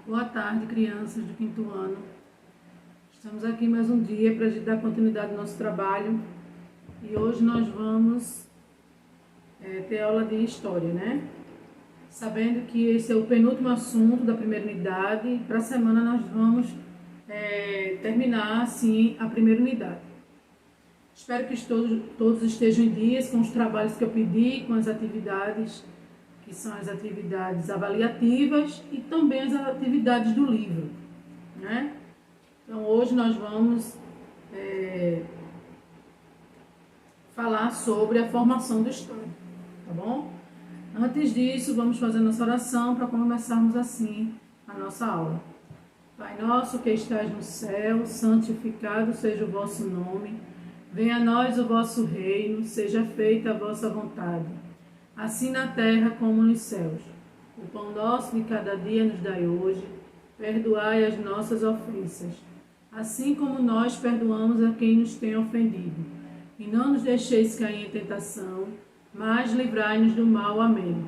Boa tarde, crianças do quinto ano. Estamos aqui mais um dia para a gente dar continuidade ao nosso trabalho. E hoje nós vamos ter aula de História, né? Sabendo que esse é o penúltimo assunto da primeira unidade. Para a semana nós vamos terminar, assim, a primeira unidade. Espero que todos estejam em dias com os trabalhos que eu pedi, com as atividades que são as atividades avaliativas e também as atividades do livro, né? Então, hoje nós vamos falar sobre a formação do Estado, tá bom? Antes disso, vamos fazer nossa oração para começarmos assim a nossa aula. Pai nosso que estás no céu, santificado seja o vosso nome. Venha a nós o vosso reino, seja feita a vossa vontade, assim na terra como nos céus. O pão nosso de cada dia nos dai hoje. Perdoai as nossas ofensas, assim como nós perdoamos a quem nos tem ofendido. E não nos deixeis cair em tentação, mas livrai-nos do mal. Amém.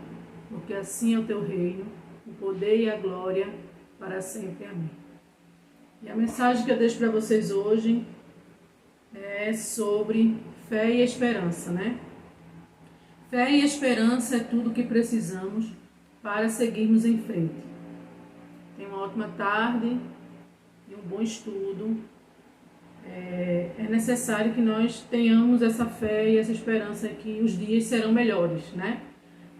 Porque assim é o teu reino, o poder e a glória para sempre. Amém. E a mensagem que eu deixo para vocês hoje é sobre fé e esperança, né? Fé e esperança é tudo o que precisamos para seguirmos em frente. Tenha uma ótima tarde e um bom estudo. É necessário que nós tenhamos essa fé e essa esperança que os dias serão melhores, né?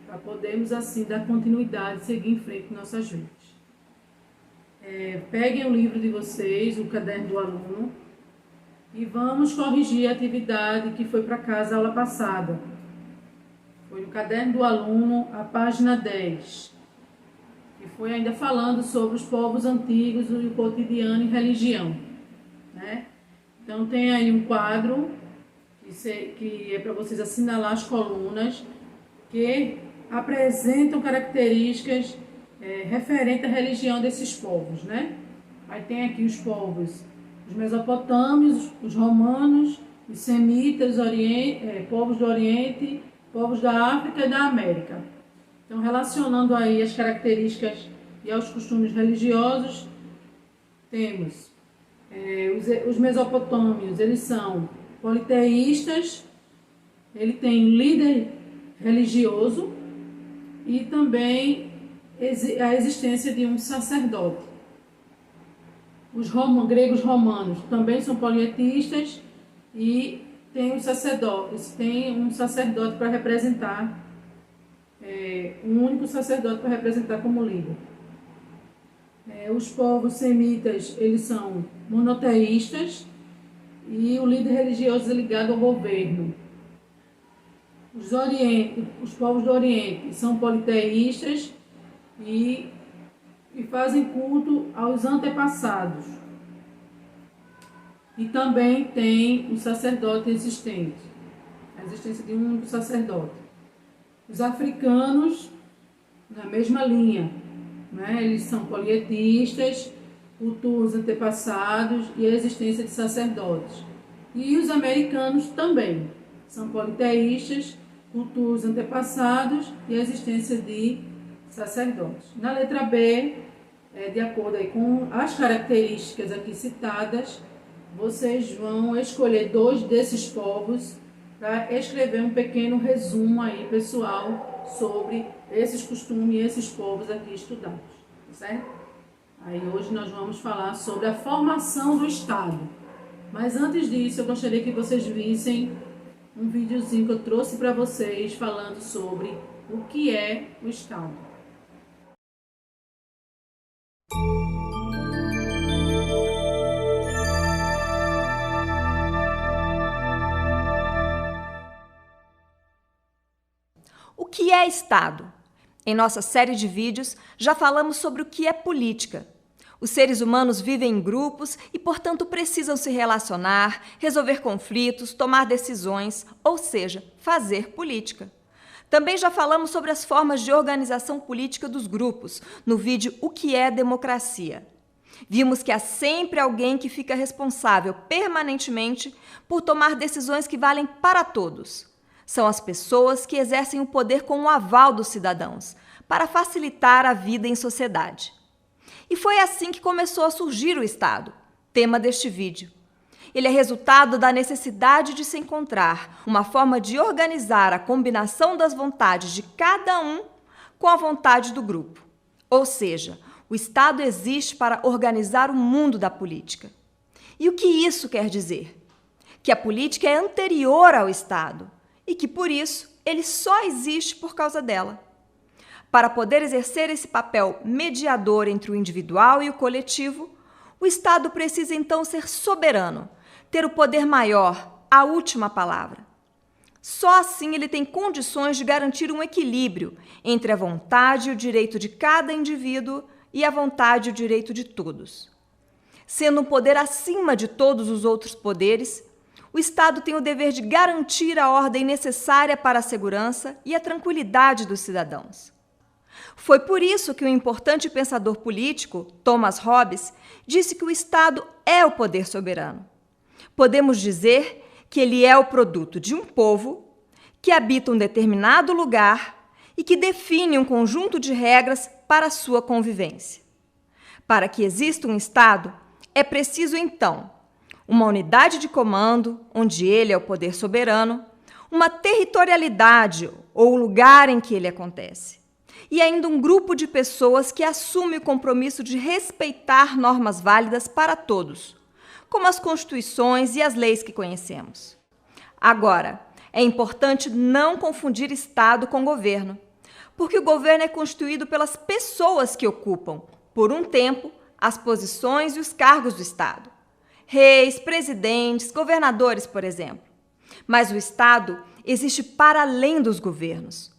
Para podermos, assim, dar continuidade e seguir em frente em nossas vidas. Peguem o livro de vocês, o caderno do aluno, e vamos corrigir a atividade que foi para casa a aula passada. Foi no caderno do aluno, a página 10, que foi ainda falando sobre os povos antigos, o cotidiano e religião, né? Então tem aí um quadro que é para vocês assinalar as colunas que apresentam características referentes à religião desses povos, né? Aí tem aqui os povos, os mesopotâmios, os romanos, os semitas, povos do Oriente, povos da África e da América. Então, relacionando aí as características e aos costumes religiosos, temos os mesopotâmios, eles são politeístas, ele tem um líder religioso e também a existência de um sacerdote. Os gregos romanos também são politeístas e tem um sacerdote para representar, um único sacerdote para representar como líder. Os povos semitas, eles são monoteístas e o líder religioso é ligado ao governo. Os povos do Oriente são politeístas e fazem culto aos antepassados. E também tem um sacerdote existente, a existência de um único sacerdote. Os africanos, na mesma linha, né? Eles são polietistas, cultuam os antepassados e a existência de sacerdotes. E os americanos também são politeístas, cultuam os antepassados e a existência de sacerdotes. Na letra B, de acordo aí com as características aqui citadas, vocês vão escolher 2 desses povos para escrever um pequeno resumo aí, pessoal, sobre esses costumes e esses povos aqui estudados, certo? Aí hoje nós vamos falar sobre a formação do Estado. Mas antes disso, eu gostaria que vocês vissem um videozinho que eu trouxe para vocês falando sobre o que é o Estado. O que é Estado? Em nossa série de vídeos, já falamos sobre o que é política. Os seres humanos vivem em grupos e, portanto, precisam se relacionar, resolver conflitos, tomar decisões, ou seja, fazer política. Também já falamos sobre as formas de organização política dos grupos, no vídeo O que é democracia. Vimos que há sempre alguém que fica responsável permanentemente por tomar decisões que valem para todos. São as pessoas que exercem o poder com o aval dos cidadãos, para facilitar a vida em sociedade. E foi assim que começou a surgir o Estado, tema deste vídeo. Ele é resultado da necessidade de se encontrar uma forma de organizar a combinação das vontades de cada um com a vontade do grupo. Ou seja, o Estado existe para organizar o mundo da política. E o que isso quer dizer? Que a política é anterior ao Estado e que, por isso, ele só existe por causa dela. Para poder exercer esse papel mediador entre o individual e o coletivo, o Estado precisa então ser soberano, ter o poder maior, a última palavra. Só assim ele tem condições de garantir um equilíbrio entre a vontade e o direito de cada indivíduo e a vontade e o direito de todos. Sendo um poder acima de todos os outros poderes, o Estado tem o dever de garantir a ordem necessária para a segurança e a tranquilidade dos cidadãos. Foi por isso que o importante pensador político, Thomas Hobbes, disse que o Estado é o poder soberano. Podemos dizer que ele é o produto de um povo que habita um determinado lugar e que define um conjunto de regras para a sua convivência. Para que exista um Estado, é preciso, então, uma unidade de comando, onde ele é o poder soberano, uma territorialidade ou lugar em que ele acontece, e ainda um grupo de pessoas que assume o compromisso de respeitar normas válidas para todos, como as constituições e as leis que conhecemos. Agora, é importante não confundir Estado com governo, porque o governo é constituído pelas pessoas que ocupam, por um tempo, as posições e os cargos do Estado. Reis, presidentes, governadores, por exemplo. Mas o Estado existe para além dos governos.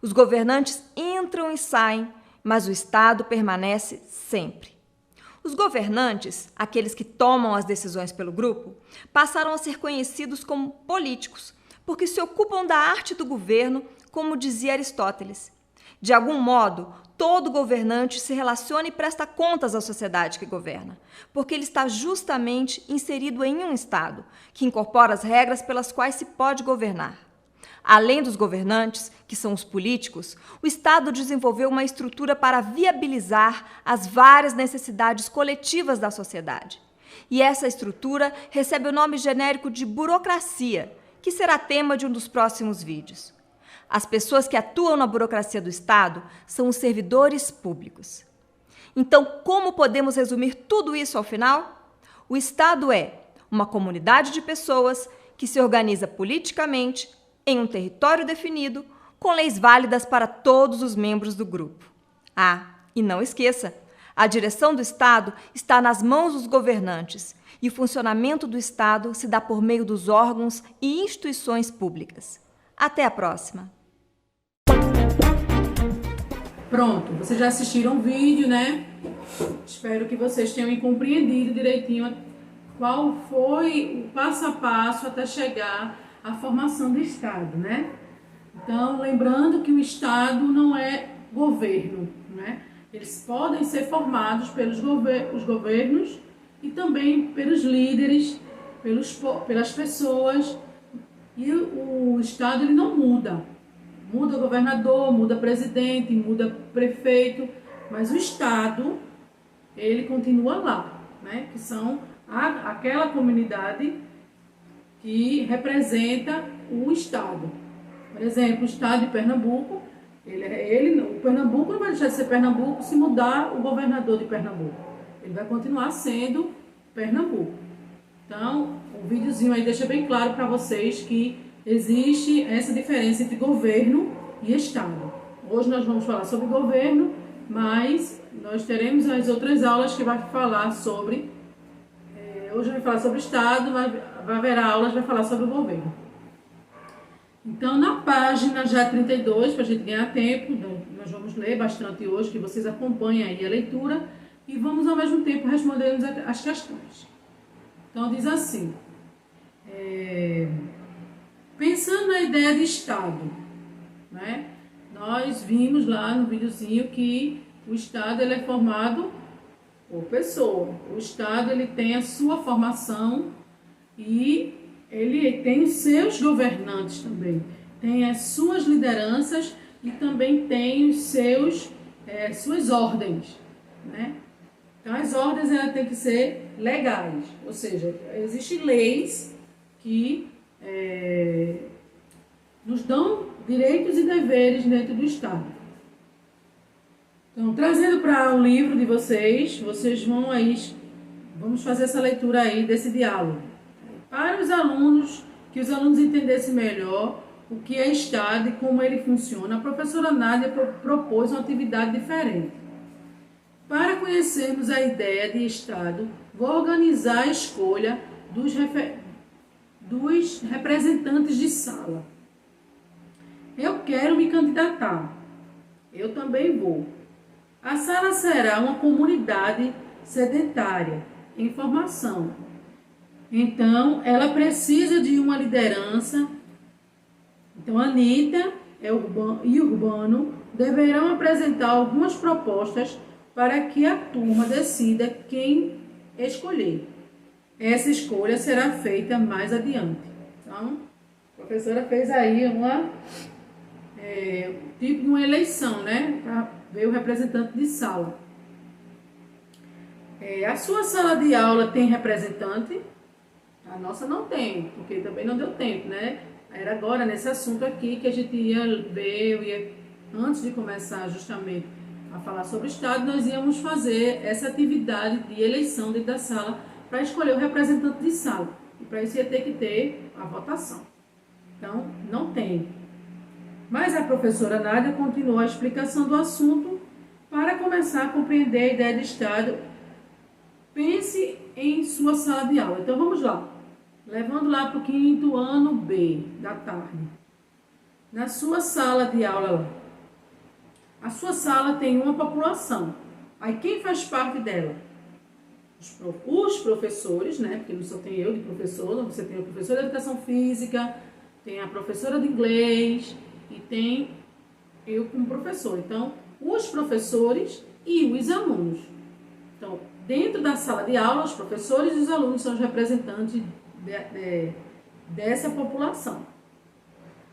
Os governantes entram e saem, mas o Estado permanece sempre. Os governantes, aqueles que tomam as decisões pelo grupo, passaram a ser conhecidos como políticos, porque se ocupam da arte do governo, como dizia Aristóteles. De algum modo, todo governante se relaciona e presta contas à sociedade que governa, porque ele está justamente inserido em um Estado, que incorpora as regras pelas quais se pode governar. Além dos governantes, que são os políticos, o Estado desenvolveu uma estrutura para viabilizar as várias necessidades coletivas da sociedade. E essa estrutura recebe o nome genérico de burocracia, que será tema de um dos próximos vídeos. As pessoas que atuam na burocracia do Estado são os servidores públicos. Então, como podemos resumir tudo isso ao final? O Estado é uma comunidade de pessoas que se organiza politicamente em um território definido, com leis válidas para todos os membros do grupo. Ah, e não esqueça, a direção do Estado está nas mãos dos governantes e o funcionamento do Estado se dá por meio dos órgãos e instituições públicas. Até a próxima! Pronto, vocês já assistiram o vídeo, né? Espero que vocês tenham compreendido direitinho qual foi o passo a passo até chegar à formação do Estado, né? Então, lembrando que o Estado não é governo, né? Eles podem ser formados pelos os governos e também pelos líderes, pelas pessoas. E o Estado ele não muda. Muda governador, muda presidente, muda prefeito, mas o Estado, ele continua lá, né? Que são aquela comunidade que representa o Estado. Por exemplo, o Estado de Pernambuco, o Pernambuco não vai deixar de ser Pernambuco se mudar o governador de Pernambuco. Ele vai continuar sendo Pernambuco. Então, o videozinho aí deixa bem claro para vocês que existe essa diferença entre governo e Estado. Hoje nós vamos falar sobre governo, mas nós teremos as outras aulas que vai falar sobre... hoje vai falar sobre Estado, vai haver aulas que vai falar sobre o governo. Então, na página já 32, para a gente ganhar tempo, nós vamos ler bastante hoje, que vocês acompanhem aí a leitura, e vamos ao mesmo tempo respondendo as questões. Então, diz assim... Pensando na ideia de Estado, né? Nós vimos lá no videozinho que o Estado ele é formado por pessoa. O Estado ele tem a sua formação e ele tem os seus governantes também. Tem as suas lideranças e também tem os suas ordens, né? Então, as ordens elas têm que ser legais, ou seja, existem leis que nos dão direitos e deveres dentro do Estado. Então, trazendo para o livro de vocês vão aí, vamos fazer essa leitura aí desse diálogo. Para os alunos, que os alunos entendessem melhor o que é Estado e como ele funciona, a professora Nádia propôs uma atividade diferente. Para conhecermos a ideia de Estado, vou organizar a escolha dos representantes de sala. Eu quero me candidatar. Eu também vou. A sala será uma comunidade sedentária em formação. Então, ela precisa de uma liderança. Então, Anitta e Urbano deverão apresentar algumas propostas para que a turma decida quem escolher. Essa escolha será feita mais adiante. Então, a professora fez aí tipo de uma eleição, né? Para ver o representante de sala. A sua sala de aula tem representante? A nossa não tem, porque também não deu tempo, né? Era agora nesse assunto aqui que a gente ia ver, antes de começar justamente a falar sobre o Estado, nós íamos fazer essa atividade de eleição dentro da sala para escolher o representante de sala. E para isso ia ter que ter a votação. Então, não tem. Mas a professora Nádia continuou a explicação do assunto para começar a compreender a ideia de Estado. Pense em sua sala de aula. Então, vamos lá. Levando lá para o 5º ano B da tarde. Na sua sala de aula, a sua sala tem uma população. Aí quem faz parte dela? Os professores, né? Porque não só tem eu de professor, você tem o professor de educação física, tem a professora de inglês e tem eu como professor. Então, os professores e os alunos. Então, dentro da sala de aula, os professores e os alunos são os representantes dessa população.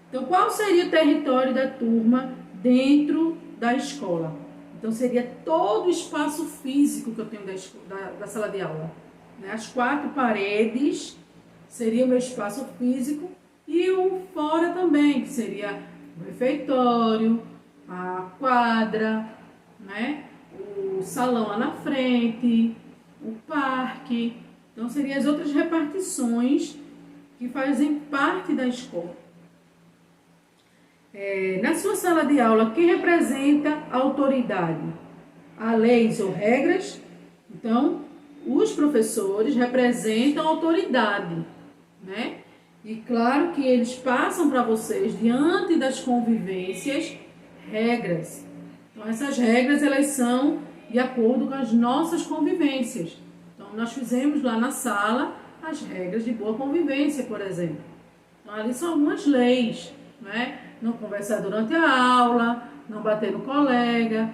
Então, qual seria o território da turma dentro da escola? Então, seria todo o espaço físico que eu tenho da sala de aula. Né? As 4 paredes seria o meu espaço físico e o fora também, que seria o refeitório, a quadra, né? O salão lá na frente, o parque. Então, seriam as outras repartições que fazem parte da escola. Na sua sala de aula, quem representa a autoridade? Há leis ou regras? Então, os professores representam a autoridade, né? E claro que eles passam para vocês, diante das convivências, regras. Então, essas regras, elas são de acordo com as nossas convivências. Então, nós fizemos lá na sala as regras de boa convivência, por exemplo. Então, ali são algumas leis, né? Não conversar durante a aula, não bater no colega,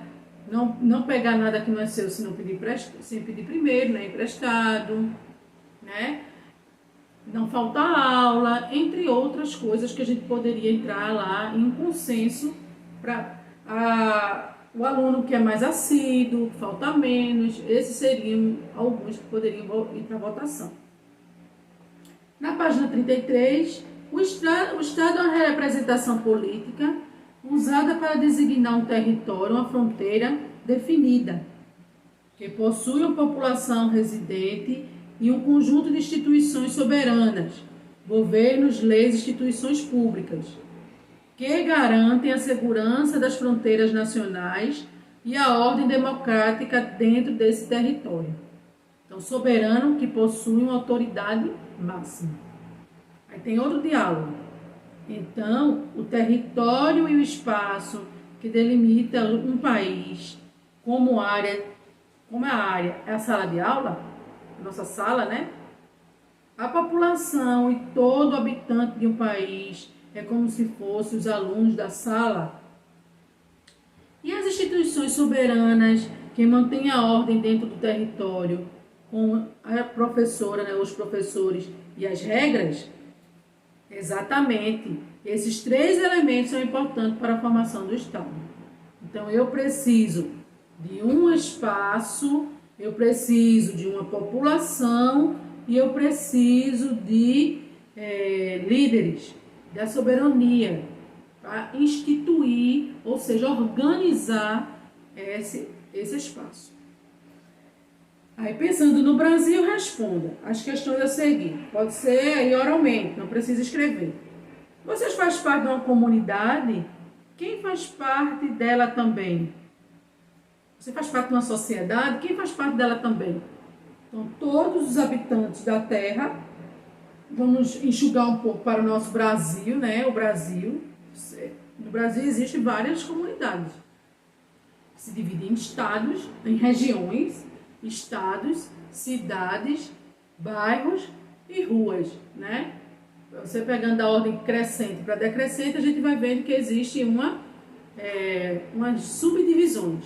não pegar nada que não é seu sem pedir primeiro, né? Emprestado, né? Não faltar aula, entre outras coisas que a gente poderia entrar lá em um consenso para o aluno que é mais assíduo, falta menos, esses seriam alguns que poderiam ir para a votação. Na página 33, o Estado é uma representação política usada para designar um território, uma fronteira definida, que possui uma população residente e um conjunto de instituições soberanas, governos, leis e instituições públicas, que garantem a segurança das fronteiras nacionais e a ordem democrática dentro desse território. Então, soberano que possui uma autoridade máxima. Aí tem outro diálogo. Então, o território e o espaço que delimita um país como a área é a sala de aula, a nossa sala, né? A população e todo habitante de um país é como se fossem os alunos da sala. E as instituições soberanas que mantêm a ordem dentro do território, com a professora, né, os professores e as regras? Exatamente. Esses 3 elementos são importantes para a formação do Estado. Então, eu preciso de um espaço Eu preciso de uma população e eu preciso de líderes, da soberania, para instituir, ou seja, organizar esse espaço. Aí, pensando no Brasil, responda as questões a seguir. Pode ser aí oralmente, não precisa escrever. Vocês fazem parte de uma comunidade? Quem faz parte dela também? Você faz parte de uma sociedade? Quem faz parte dela também? Então, todos os habitantes da Terra, vamos enxugar um pouco para o nosso Brasil, né? O Brasil, no Brasil existem várias comunidades. Se dividem em estados, em regiões, estados, cidades, bairros e ruas, né? Você pegando a ordem crescente para decrescente, a gente vai vendo que existe umas subdivisões.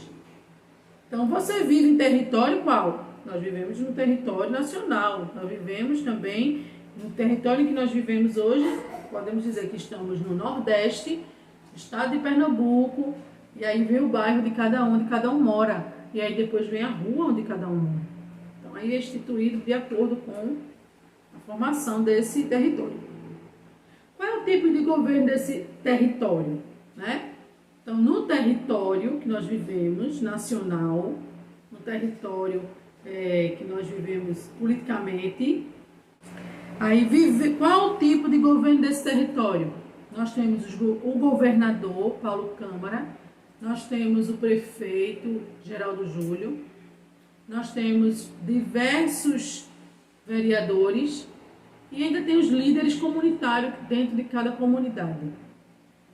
Então, você vive em território qual? Nós vivemos no território nacional. Nós vivemos também no território em que nós vivemos hoje. Podemos dizer que estamos no Nordeste, estado de Pernambuco, e aí vem o bairro de cada um mora. E aí depois vem a rua onde cada um mora. Então, aí é instituído de acordo com a formação desse território. Qual é o tipo de governo desse território, né? Então, no território que nós vivemos, nacional, no território que nós vivemos politicamente, aí qual o tipo de governo desse território? Nós temos o governador, Paulo Câmara, nós temos o prefeito, Geraldo Júlio, nós temos diversos vereadores e ainda tem os líderes comunitários dentro de cada comunidade.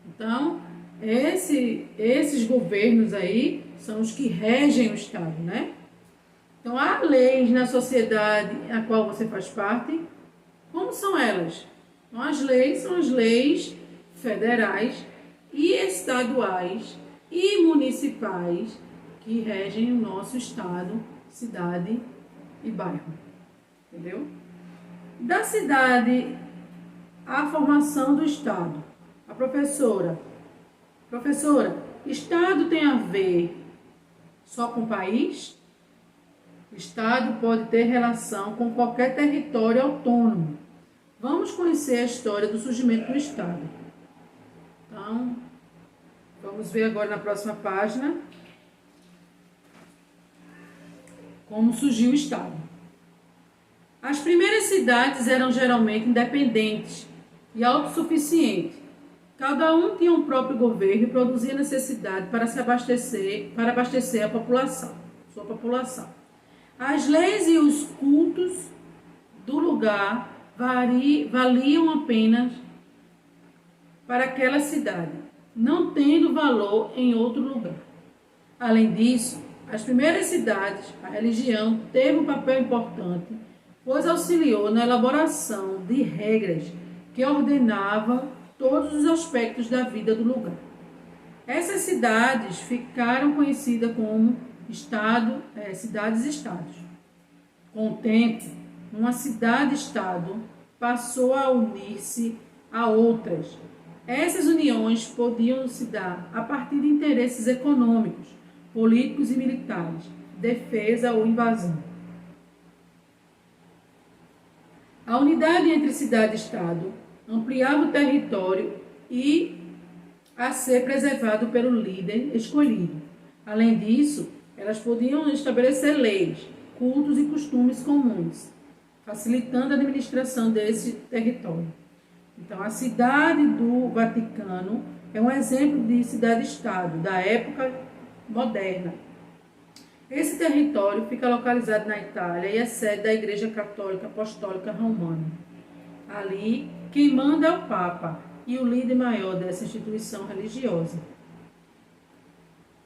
Então, esses governos aí são os que regem o Estado, né? Então, há leis na sociedade a qual você faz parte. Como são elas? Então, as leis são as leis federais e estaduais e municipais que regem o nosso estado, cidade e bairro. Entendeu? Da cidade, a formação do estado. A professora, estado tem a ver só com o país? Estado pode ter relação com qualquer território autônomo. Vamos conhecer a história do surgimento do estado. Então, vamos ver agora na próxima página como surgiu o estado. As primeiras cidades eram geralmente independentes e autossuficientes. Cada um tinha um próprio governo e produzia necessidade para abastecer a população, sua população. As leis e os cultos do lugar valiam apenas para aquela cidade, não tendo valor em outro lugar. Além disso, as primeiras cidades, a religião teve um papel importante, pois auxiliou na elaboração de regras que ordenavam todos os aspectos da vida do lugar. Essas cidades ficaram conhecidas como cidades-estados. Com o tempo, uma cidade-estado passou a unir-se a outras. Essas uniões podiam se dar a partir de interesses econômicos, políticos e militares, defesa ou invasão. A unidade entre cidade e estado ampliava o território e a ser preservado pelo líder escolhido. Além disso, elas podiam estabelecer leis, cultos e costumes comuns, facilitando a administração desse território. Então, a cidade do Vaticano é um exemplo de cidade-estado da época moderna. Esse território fica localizado na Itália e é sede da Igreja Católica Apostólica Romana. Ali, quem manda é o Papa e o líder maior dessa instituição religiosa.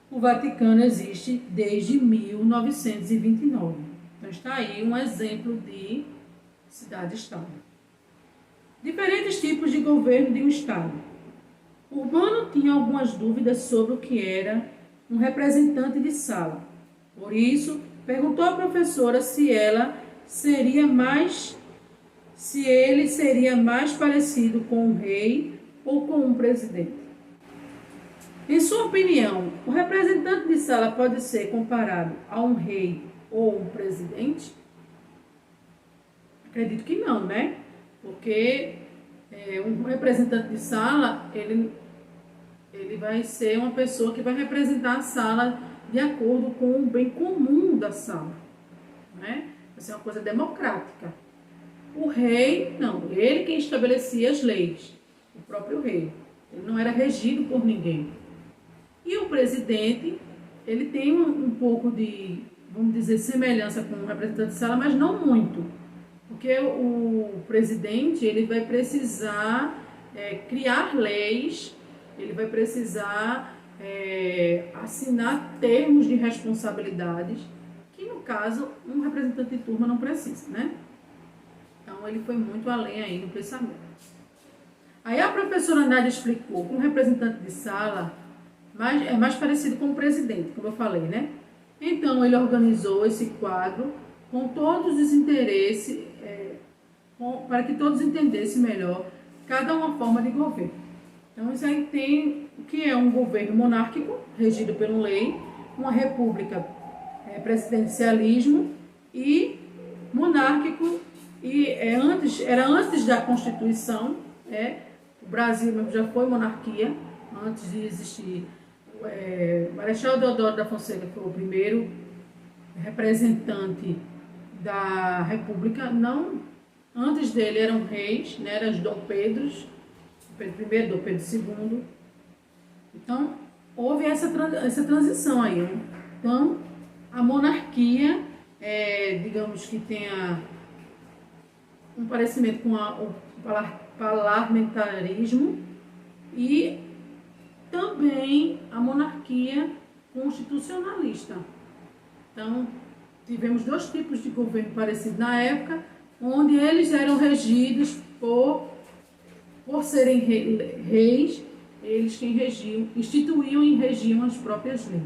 O Vaticano existe desde 1929. Então, está aí um exemplo de cidade-estado. Diferentes tipos de governo de um estado. Urbano tinha algumas dúvidas sobre o que era um representante de sala. Por isso, perguntou à professora se ele seria mais parecido com um rei ou com um presidente. Em sua opinião, o representante de sala pode ser comparado a um rei ou ou um presidente? Acredito que não, né? Porque um representante de sala, ele vai ser uma pessoa que vai representar a sala de acordo com o bem comum da sala, né? Vai ser uma coisa democrática. O rei, não, ele quem estabelecia as leis, o próprio rei. Ele não era regido por ninguém. E o presidente, ele tem um pouco de, vamos dizer, semelhança com o representante de sala, mas não muito. Porque o presidente, ele vai precisar criar leis, ele vai precisar assinar termos de responsabilidades, que no caso, um representante de turma não precisa, né? Então, ele foi muito além aí no pensamento. Aí a professora Nádia explicou que um representante de sala é mais parecido com o presidente, como eu falei, né? Então, ele organizou esse quadro com todos os interesses, para que todos entendessem melhor cada uma forma de governo. Então, isso aí tem o que é um governo monárquico, regido por lei, uma república, presidencialismo, e monárquico, e era antes da Constituição, o Brasil mesmo já foi monarquia, antes de existir. Marechal Deodoro da Fonseca foi o primeiro representante da República. Não, antes dele eram reis, né, eram os Dom Pedros, Pedro I, Dom Pedro II. Então, houve essa transição aí, né? Então, a monarquia, digamos que tenha um parecimento com o parlamentarismo e também a monarquia constitucionalista. Então, tivemos dois tipos de governo parecidos na época, onde eles eram regidos por serem reis, eles quem regiam, instituíam e regiam as próprias leis.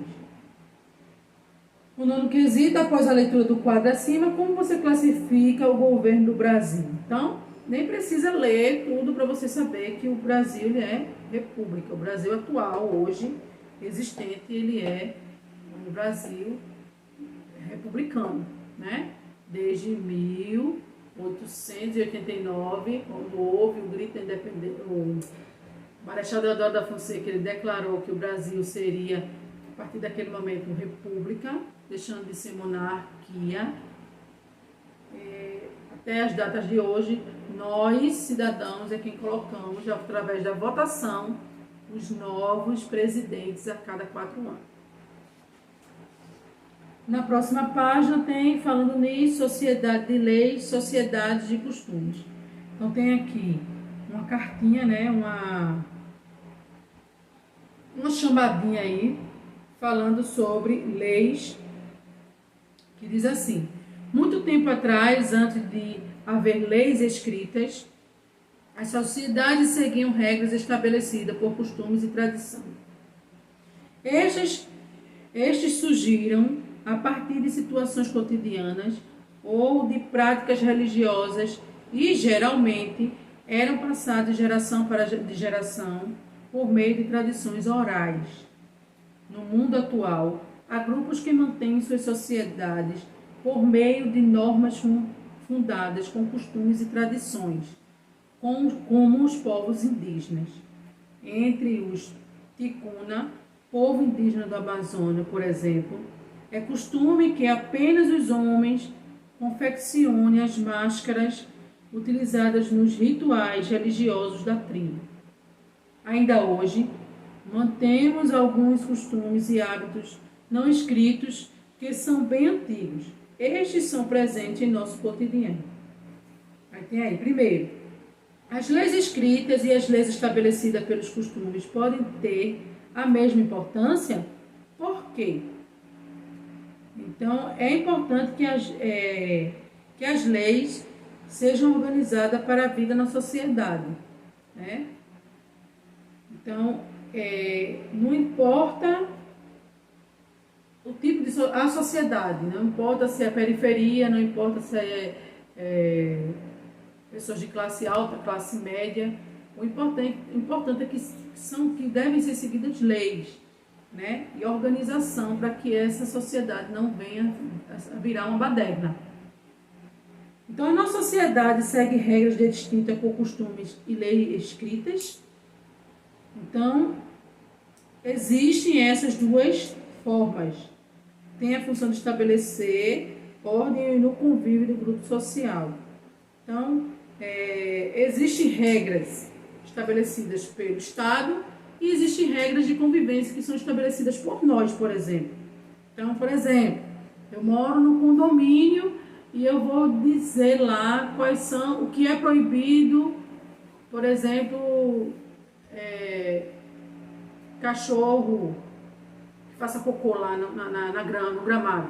O nono quesito, após a leitura do quadro acima, como você classifica o governo do Brasil? Então, nem precisa ler tudo para você saber que o Brasil é república. O Brasil atual, hoje, existente, ele é um Brasil republicano, né? Desde 1889, quando houve o grito da independência, o Marechal Deodoro da Fonseca, ele declarou que o Brasil seria, a partir daquele momento, república, deixando de ser monarquia. Até as datas de hoje, nós, cidadãos, é quem colocamos, através da votação, os novos presidentes a cada 4 anos. Na próxima página tem, falando nisso, sociedade de leis, sociedades de costumes. Então tem aqui uma cartinha, né, uma chamadinha aí, falando sobre leis, que diz assim: muito tempo atrás, antes de haver leis escritas, as sociedades seguiam regras estabelecidas por costumes e tradição. Estes surgiram a partir de situações cotidianas ou de práticas religiosas e, geralmente, eram passadas de geração para geração por meio de tradições orais. No mundo atual, há grupos que mantêm suas sociedades por meio de normas fundadas com costumes e tradições, como os povos indígenas. Entre os Ticuna, povo indígena do Amazônia, por exemplo, é costume que apenas os homens confeccionem as máscaras utilizadas nos rituais religiosos da tribo. Ainda hoje, mantemos alguns costumes e hábitos não escritos que são bem antigos. Estes são presentes em nosso cotidiano. Aí tem aí, primeiro, as leis escritas e as leis estabelecidas pelos costumes podem ter a mesma importância? Por quê? Então, é importante que as leis sejam organizadas para a vida na sociedade, né? Então, não importa o tipo de a sociedade, não importa se é periferia, não importa se é pessoas de classe alta, classe média, o importante é que devem ser seguidas leis. né, e organização para que essa sociedade não venha a virar uma baderna. Então, a nossa sociedade segue regras distintas por costumes e leis escritas. Então, existem essas duas formas. Tem a função de estabelecer ordem no convívio do grupo social. Então, existem regras estabelecidas pelo Estado e existem regras de convivência que são estabelecidas por nós, por exemplo. Então, por exemplo, eu moro no condomínio e eu vou dizer lá quais são, o que é proibido, por exemplo, cachorro que faça cocô lá no gramado.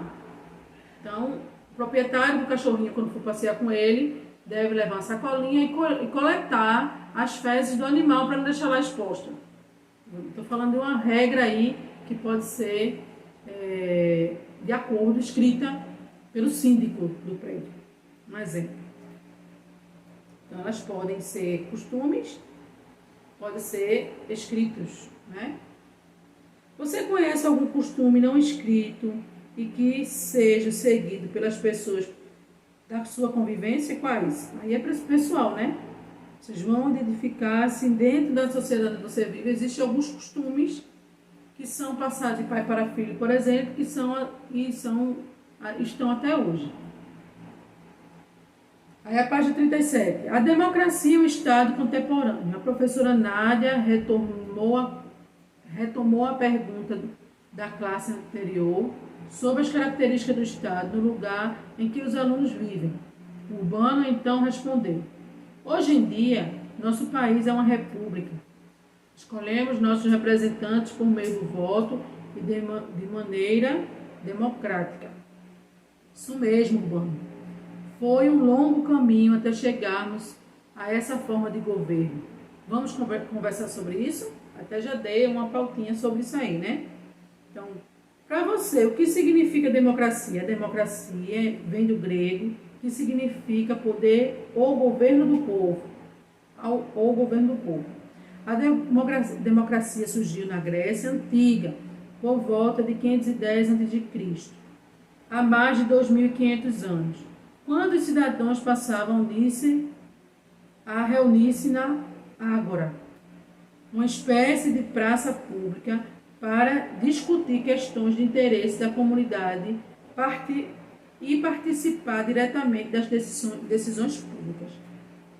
Então, o proprietário do cachorrinho, quando for passear com ele, deve levar uma sacolinha e coletar as fezes do animal para não deixar lá exposta. Estou falando de uma regra aí que pode ser de acordo, escrita pelo síndico do prédio. Um exemplo. Então, elas podem ser costumes, podem ser escritos, né? Você conhece algum costume não escrito e que seja seguido pelas pessoas da sua convivência? Quais? Aí é pessoal, né? Vocês vão identificar se dentro da sociedade que você vive existem alguns costumes que são passados de pai para filho, por exemplo, que estão até hoje. Aí a página 37. A democracia e o Estado contemporâneo. A professora Nádia retomou a pergunta da classe anterior sobre as características do Estado no lugar em que os alunos vivem. O Urbano então respondeu: hoje em dia, nosso país é uma república. Escolhemos nossos representantes por meio do voto e de maneira democrática. Isso mesmo, Urbano. Foi um longo caminho até chegarmos a essa forma de governo. Vamos conversar sobre isso? Até já dei uma pautinha sobre isso aí, né? Então, para você, o que significa democracia? A democracia vem do grego, que significa poder ou governo do povo. Ou governo do povo. A democracia surgiu na Grécia Antiga, por volta de 510 a.C., há mais de 2.500 anos, quando os cidadãos passavam a reunir-se na Ágora, uma espécie de praça pública para discutir questões de interesse da comunidade e participar diretamente das decisões públicas.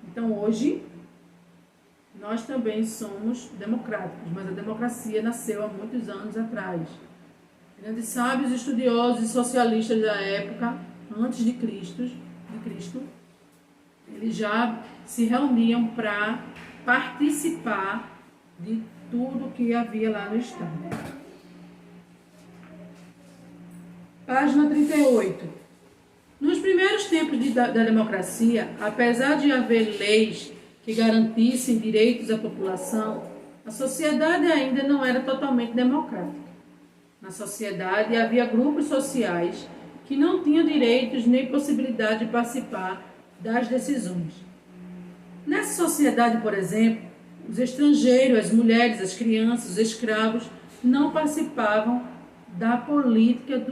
Então, hoje, nós também somos democráticos, mas a democracia nasceu há muitos anos atrás. Grandes sábios, estudiosos e socialistas da época, antes de Cristo, eles já se reuniam para participar de tudo que havia lá no Estado. Página 38. Nos primeiros tempos da democracia, apesar de haver leis que garantissem direitos à população, a sociedade ainda não era totalmente democrática. Na sociedade havia grupos sociais que não tinham direitos nem possibilidade de participar das decisões. Nessa sociedade, por exemplo, os estrangeiros, as mulheres, as crianças, os escravos não participavam da política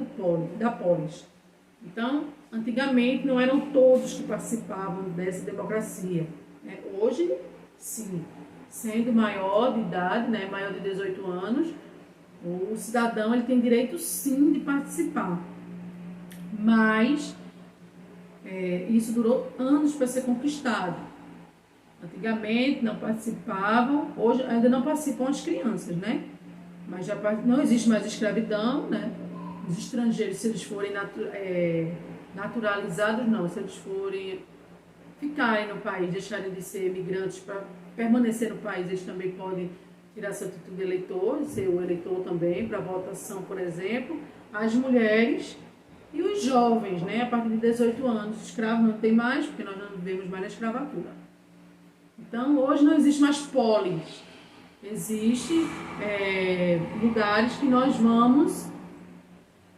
da polis. Então, antigamente não eram todos que participavam dessa democracia. Hoje, sim, sendo maior de idade, maior de 18 anos, o cidadão ele tem direito sim de participar. Mas isso durou anos para ser conquistado. Antigamente não participavam, hoje ainda não participam as crianças, né? Mas já não existe mais escravidão, né? Os estrangeiros, se eles forem naturalizados, não, se eles forem ficarem no país, deixarem de ser imigrantes para permanecer no país, eles também podem tirar seu título de eleitor, ser o eleitor também para votação, por exemplo. As mulheres e os jovens, né, a partir de 18 anos, escravos não tem mais, porque nós não vivemos mais na escravatura. Então, hoje não existe mais polis. Existem lugares que nós vamos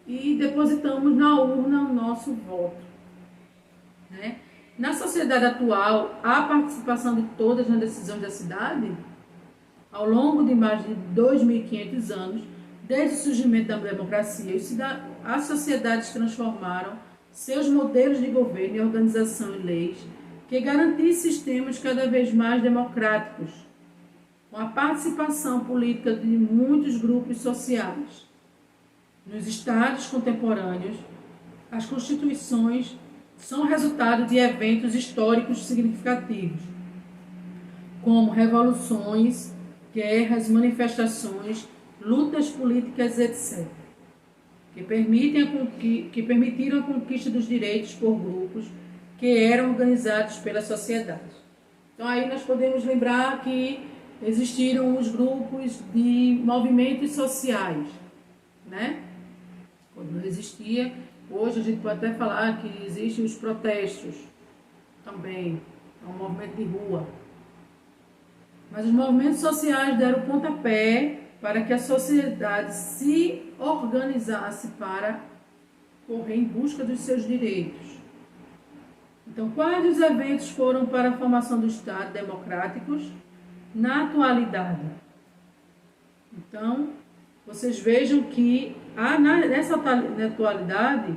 e depositamos na urna o nosso voto, né? Na sociedade atual, a participação de todas nas decisões da cidade, ao longo de mais de 2.500 anos, Desde o surgimento da democracia, as sociedades transformaram seus modelos de governo e organização em leis que garantissem sistemas cada vez mais democráticos, com a participação política de muitos grupos sociais. Nos estados contemporâneos, as constituições são resultado de eventos históricos significativos, como revoluções, guerras, manifestações, lutas políticas, etc., que permitiram a conquista dos direitos por grupos que eram organizados pela sociedade. Então aí nós podemos lembrar que existiram os grupos de movimentos sociais, né? Quando não existia, hoje a gente pode até falar que existem os protestos também, é um movimento de rua. Mas os movimentos sociais deram pontapé para que a sociedade se organizasse para correr em busca dos seus direitos. Então, quais os eventos foram para a formação do Estado democráticos na atualidade? Então, vocês vejam que nessa atualidade,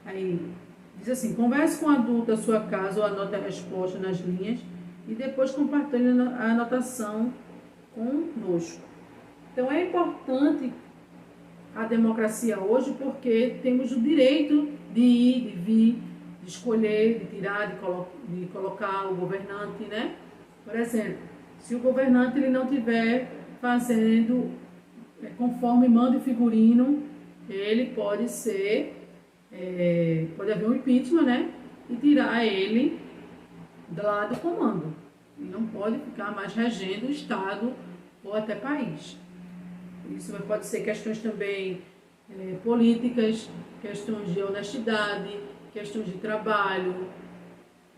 aí diz assim, converse com o adulto da sua casa ou anote a resposta nas linhas e depois compartilhe a anotação conosco. Então é importante a democracia hoje porque temos o direito de ir, de vir, de escolher, de tirar, de colocar o governante, né? Por exemplo, se o governante ele não estiver fazendo conforme manda o figurino, ele pode pode haver um impeachment, né? E tirar ele lá do comando. E não pode ficar mais regendo o Estado ou até país. Isso pode ser questões também políticas, questões de honestidade, questões de trabalho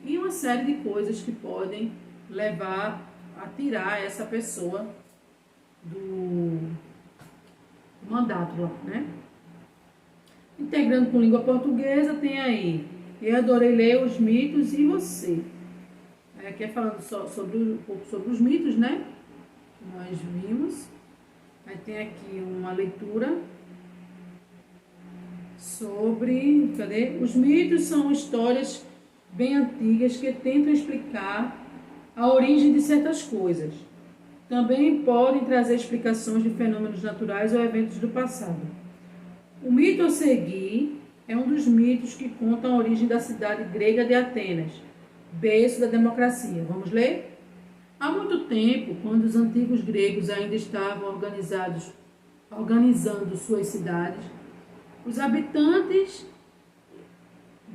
e uma série de coisas que podem levar a tirar essa pessoa do mandato lá, né? Integrando com língua portuguesa, tem aí, eu adorei ler os mitos e você. Aqui é falando só um pouco sobre os mitos, né? Que nós vimos. Aí tem aqui uma leitura sobre, Os mitos são histórias bem antigas que tentam explicar a origem de certas coisas. Também podem trazer explicações de fenômenos naturais ou eventos do passado. O mito a seguir é um dos mitos que contam a origem da cidade grega de Atenas, berço da democracia. Vamos ler? Há muito tempo, quando os antigos gregos ainda estavam organizando suas cidades, os habitantes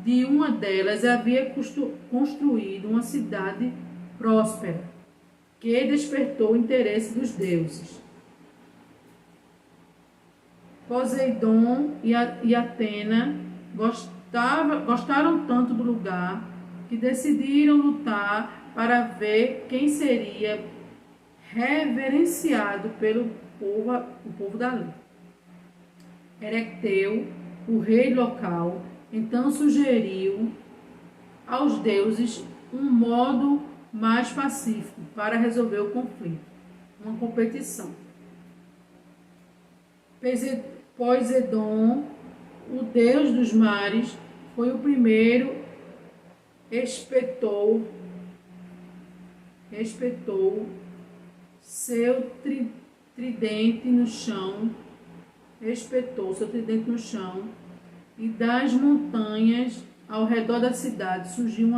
de uma delas haviam construído uma cidade próspera, que despertou o interesse dos deuses. Poseidon e Atena gostaram tanto do lugar que decidiram lutar para ver quem seria reverenciado pelo povo dali. Erecteu, o rei local, então sugeriu aos deuses um modo mais pacífico para resolver o conflito, uma competição. Poseidon, o deus dos mares, foi o primeiro, espetou seu tridente no chão, e das montanhas ao redor da cidade surgiu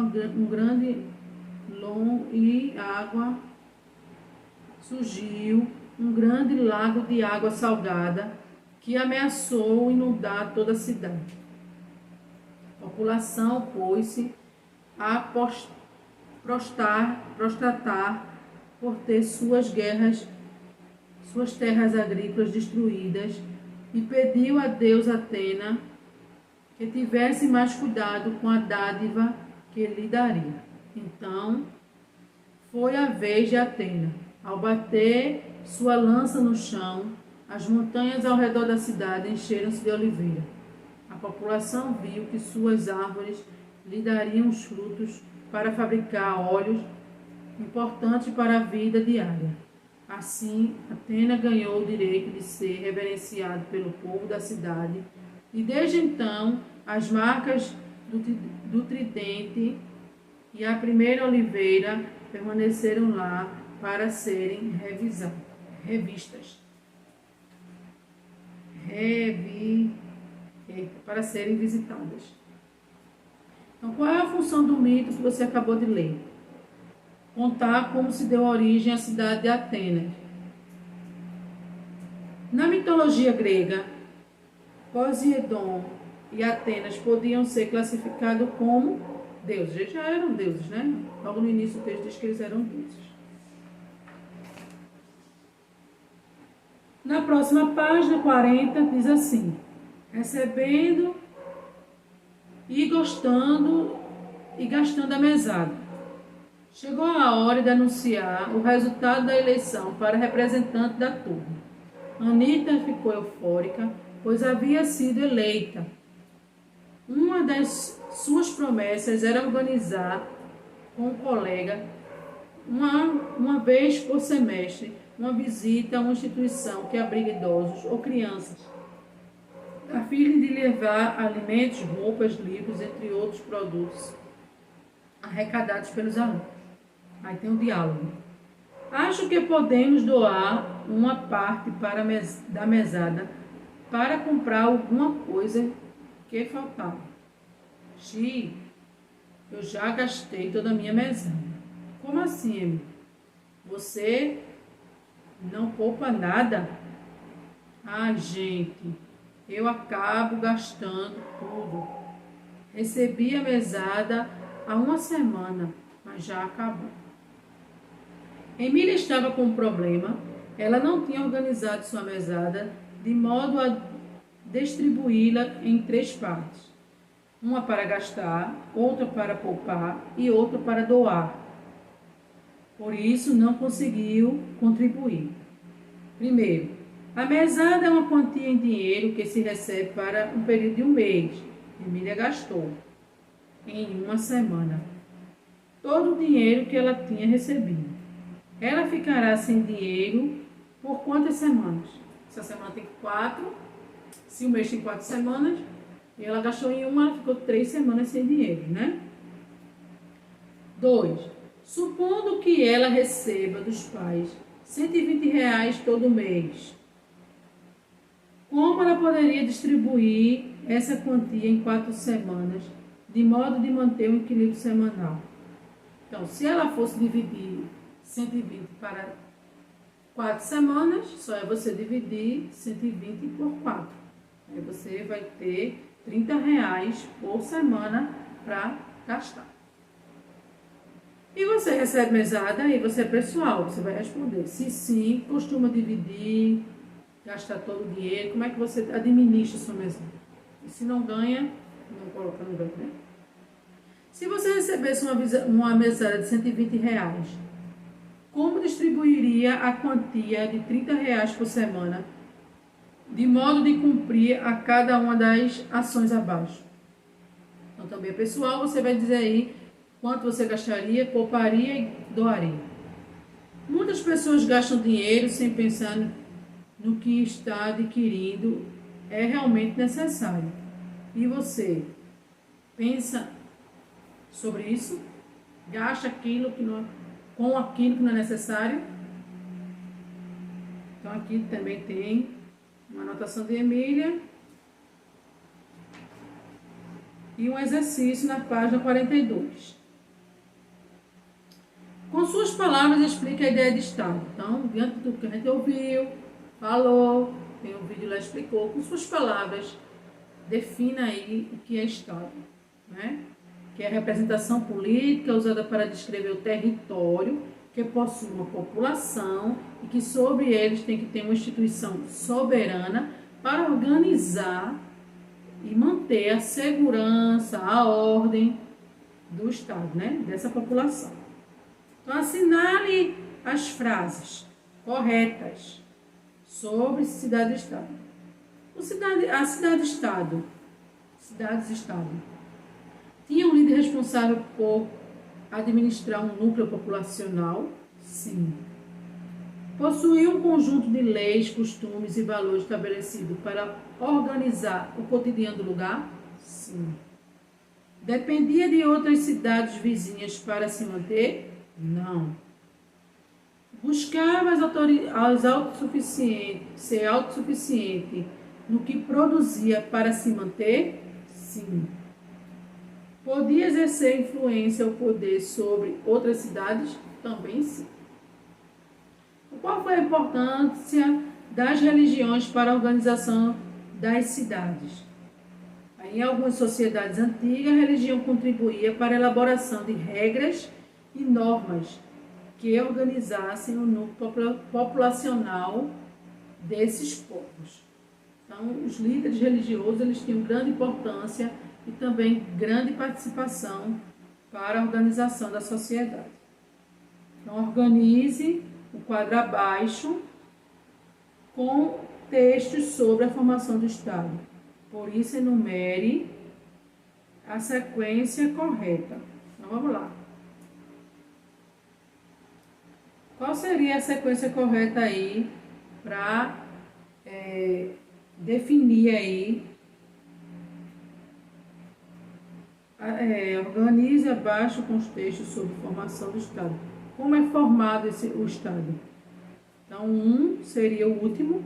um grande lago de água salgada que ameaçou inundar toda a cidade. A população pôs-se a prostratar por ter suas terras agrícolas destruídas e pediu a deusa Atena que tivesse mais cuidado com a dádiva que lhe daria. Então, foi a vez de Atena. Ao bater sua lança no chão, as montanhas ao redor da cidade encheram-se de oliveira. A população viu que suas árvores lhe dariam os frutos para fabricar óleos importantes para a vida diária. Assim, Atenas ganhou o direito de ser reverenciado pelo povo da cidade e desde então as marcas do tridente e a primeira oliveira permaneceram lá para serem para serem visitadas. Então, qual é a função do mito que você acabou de ler? Contar como se deu origem à cidade de Atenas. Na mitologia grega, Poseidon e Atenas podiam ser classificados como deuses. Eles já eram deuses, né? Logo no início do texto diz que eles eram deuses. Na próxima página, 40, diz assim: recebendo e gostando e gastando a mesada. Chegou a hora de anunciar o resultado da eleição para representante da turma. Anita ficou eufórica, pois havia sido eleita. Uma das suas promessas era organizar com um colega, uma vez por semestre, uma visita a uma instituição que abriga idosos ou crianças, a fim de levar alimentos, roupas, livros, entre outros produtos arrecadados pelos alunos. Aí tem um diálogo. Acho que podemos doar uma parte da mesada para comprar alguma coisa que faltava. Xi, eu já gastei toda a minha mesada. Como assim, Emily? Você não poupa nada? Ai, gente, eu acabo gastando tudo. Recebi a mesada há uma semana, mas já acabou. Emília estava com um problema. Ela não tinha organizado sua mesada de modo a distribuí-la em 3 partes. Uma para gastar, outra para poupar e outra para doar. Por isso, não conseguiu contribuir. Primeiro, a mesada é uma quantia em dinheiro que se recebe para um período de um mês. Emília gastou, em uma semana, todo o dinheiro que ela tinha recebido. Ela ficará sem dinheiro por quantas semanas? Essa semana tem 4, se o mês tem 4 semanas, e ela gastou em uma, ela ficou 3 semanas sem dinheiro, né? 2. Supondo que ela receba dos pais R$120 todo mês, como ela poderia distribuir essa quantia em 4 semanas, de modo de manter um equilíbrio semanal? Então, se ela fosse dividir 120 para 4 semanas, só é você dividir 120 por 4. Aí você vai ter R$30 por semana para gastar. E você recebe mesada e você é pessoal, você vai responder. Se sim, costuma dividir, gastar todo o dinheiro, como é que você administra sua mesada? E se não ganha, não coloca no ganho, né? Se você recebesse uma mesada de R$120, como distribuiria a quantia de R$30 por semana, de modo de cumprir a cada uma das ações abaixo? Então, também é pessoal, você vai dizer aí quanto você gastaria, pouparia e doaria. Muitas pessoas gastam dinheiro sem pensar no que está adquirindo é realmente necessário. E você pensa sobre isso? Gasta aquilo que não, com aquilo que não é necessário? Então aqui também tem uma anotação de Emília e um exercício na página 42. Com suas palavras, explique a ideia de Estado. Então, diante de tudo que a gente ouviu, falou, tem um vídeo lá explicou, com suas palavras, defina aí o que é Estado, né? Que é a representação política usada para descrever o território que possui uma população e que sobre eles tem que ter uma instituição soberana para organizar e manter a segurança, a ordem do Estado, né? Dessa população. Então, assinale as frases corretas sobre cidade-estado. A cidade-estado, cidades-estado, tinha um líder responsável por administrar um núcleo populacional? Sim. Possuía um conjunto de leis, costumes e valores estabelecidos para organizar o cotidiano do lugar? Sim. Dependia de outras cidades vizinhas para se manter? Não. Buscava ser autossuficiente no que produzia para se manter? Sim. Podia exercer influência ou poder sobre outras cidades? Também sim. Qual foi a importância das religiões para a organização das cidades? Em algumas sociedades antigas, a religião contribuía para a elaboração de regras e normas que organizassem o núcleo populacional desses povos. Então, os líderes religiosos eles tinham grande importância e também grande participação para a organização da sociedade. Então, organize o quadro abaixo com textos sobre a formação do Estado. Por isso, enumere a sequência correta. Então, vamos lá. Qual seria a sequência correta aí para definir aí? Organize abaixo com os textos sobre formação do Estado. Como é formado o Estado? Então, 1 seria o último.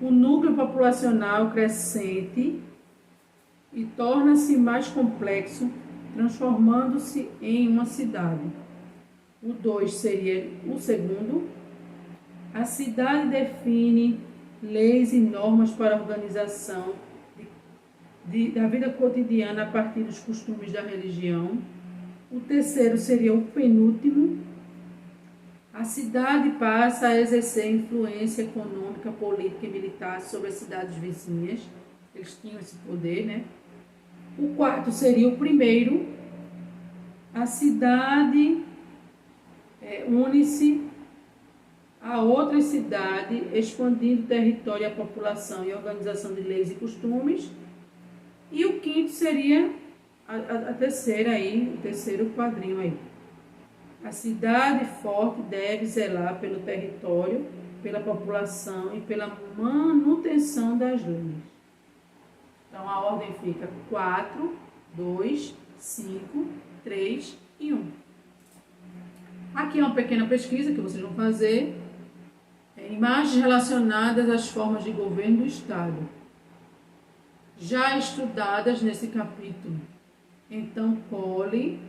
O núcleo populacional crescente e torna-se mais complexo, transformando-se em uma cidade. O 2 seria o segundo. A cidade define leis e normas para a organização da vida cotidiana a partir dos costumes da religião. O terceiro seria o penúltimo. A cidade passa a exercer influência econômica, política e militar sobre as cidades vizinhas. Eles tinham esse poder, né? O quarto seria o primeiro. A cidade une-se a outra cidade, expandindo o território, a população e a organização de leis e costumes. E o quinto seria a terceira aí, o terceiro quadrinho aí. A cidade forte deve zelar pelo território, pela população e pela manutenção das leis. Então, a ordem fica 4, 2, 5, 3 e 1. Aqui é uma pequena pesquisa que vocês vão fazer. Imagens relacionadas às formas de governo do Estado, já estudadas nesse capítulo. Então, cole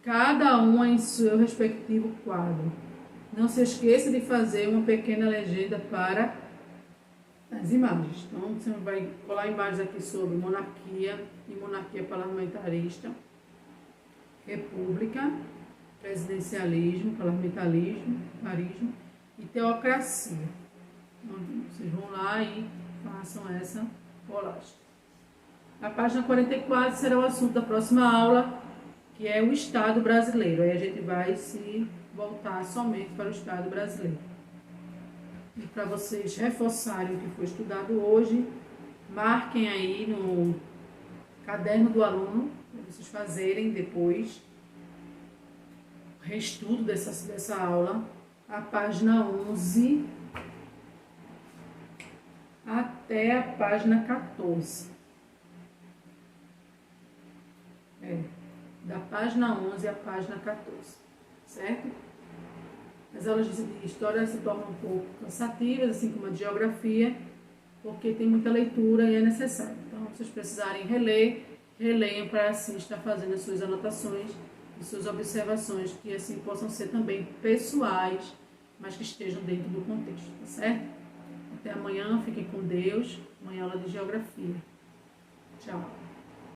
cada uma em seu respectivo quadro. Não se esqueça de fazer uma pequena legenda para as imagens. Então, você vai colar imagens aqui sobre monarquia e monarquia parlamentarista, república, presidencialismo, parlamentarismo e teocracia. Então, vocês vão lá e façam essa colagem. A página 44 será o assunto da próxima aula, que é o Estado brasileiro. Aí a gente vai se voltar somente para o Estado brasileiro. E para vocês reforçarem o que foi estudado hoje, marquem aí no caderno do aluno, para vocês fazerem depois o reestudo dessa aula, a página 11 até a página 14. Da página 11 à página 14, certo? As aulas de história se tornam um pouco cansativas, assim como a de geografia, porque tem muita leitura e é necessário. Então, se vocês precisarem reler, releiam para assim estar fazendo as suas anotações e suas observações, que assim possam ser também pessoais, mas que estejam dentro do contexto, tá certo? Até amanhã, fiquem com Deus. Amanhã aula de geografia. Tchau.